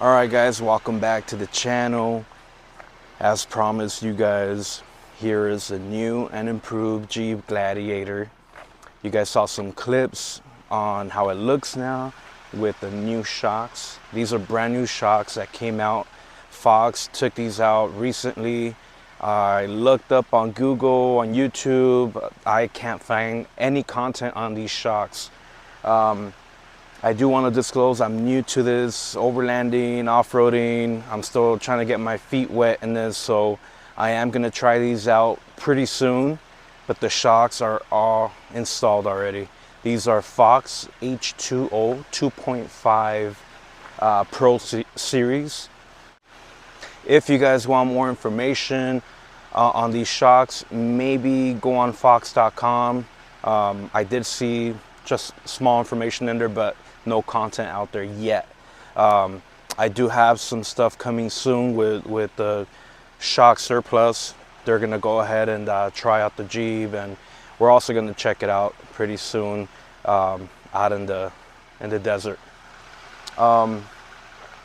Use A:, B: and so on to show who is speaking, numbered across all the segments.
A: Alright guys, welcome back to the channel. As promised you guys, here is a new and improved Jeep Gladiator. You guys saw some clips on how it looks now with the new shocks. These are brand new shocks that came out. Fox took these out recently. I looked up on Google, on YouTube. I can't find any content on these shocks. I do want to disclose I'm new to this overlanding, off-roading. I'm still trying to get my feet wet in this, so I am going to try these out pretty soon, but the shocks are all installed already. These are Fox H2O 2.5 Pro Series. If you guys want more information on these shocks, maybe go on fox.com. I did see just small information in there, but no content out there yet. I do have some stuff coming soon with the shock surplus. They're gonna go ahead and try out the Jeep, and we're also gonna check it out pretty soon out in the desert.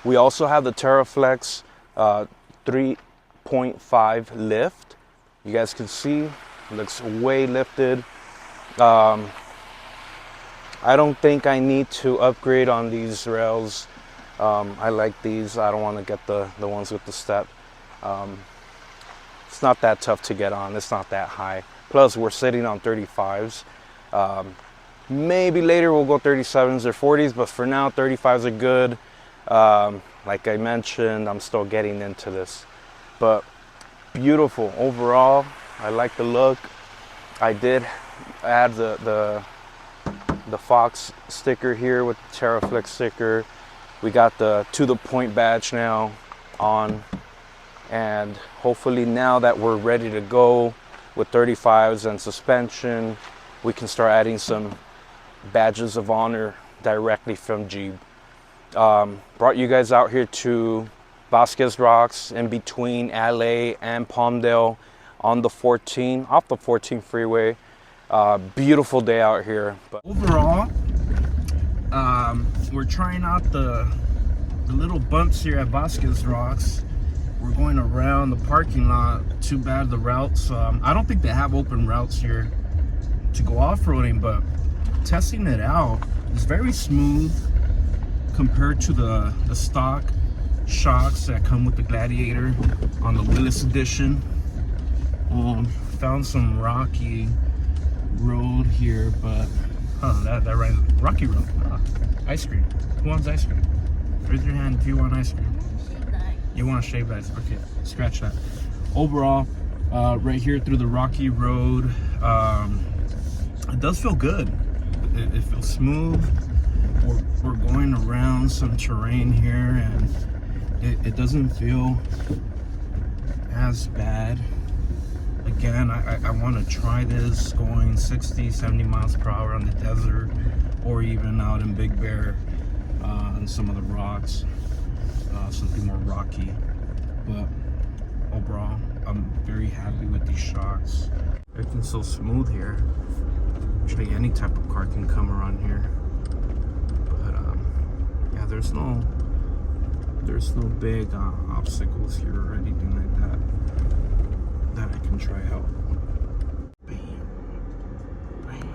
A: We also have the Teraflex 3.5 lift. You guys can see it looks way lifted. I don't think I need to upgrade on these rails. I like these. I don't want to get the ones with the step. It's not that tough to get on. It's not that high. Plus, we're sitting on 35s. Maybe later we'll go 37s or 40s, but for now, 35s are good. Like I mentioned, I'm still getting into this. But beautiful overall. I like the look. I did add the Fox sticker here with the Teraflex sticker. We got the to the point badge now on, and hopefully now that we're ready to go with 35s and suspension, we can start adding some badges of honor directly from Jeep. Brought you guys out here to Vasquez Rocks in between LA and Palmdale on the 14, off the 14 freeway. Beautiful day out here. But overall, we're trying out the little bumps here at Vasquez Rocks. We're going around the parking lot. Too bad the routes, I don't think they have open routes here to go off-roading, but testing it out is very smooth compared to the stock shocks that come with the Gladiator on the Willis edition. Found some rocky road here, but that right, rocky road. Ice cream. Who wants ice cream? Raise your hand if you want ice cream. You want shaved ice? Okay, scratch that. Overall, right here through the rocky road, it does feel good. It feels smooth. We're going around some terrain here, and it doesn't feel as bad. Again, I want to try this going 60, 70 miles per hour on the desert, or even out in Big Bear on some of the rocks, something more rocky. But overall, I'm very happy with these shocks. Everything's so smooth here. Actually, any type of car can come around here. But yeah, there's no big obstacles here or anything like that I can try out. Bam. Bam.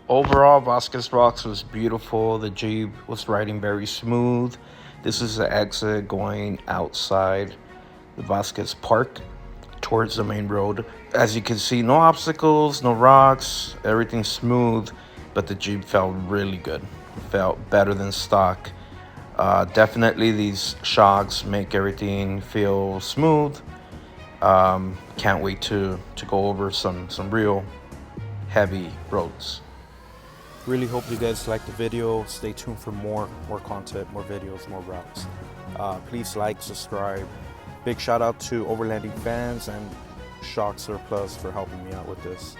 A: Overall, Vasquez Rocks was beautiful. The Jeep was riding very smooth. This is the exit going outside the Vasquez Park towards the main road. As you can see, no obstacles, no rocks, everything's smooth, but the Jeep felt really good. It felt better than stock. Definitely these shocks make everything feel smooth. Can't wait to go over some real heavy roads. Really hope you guys liked the video. Stay tuned for more content, more videos, more routes. Please like, subscribe. Big shout out to Overlanding fans and Shock Surplus for helping me out with this.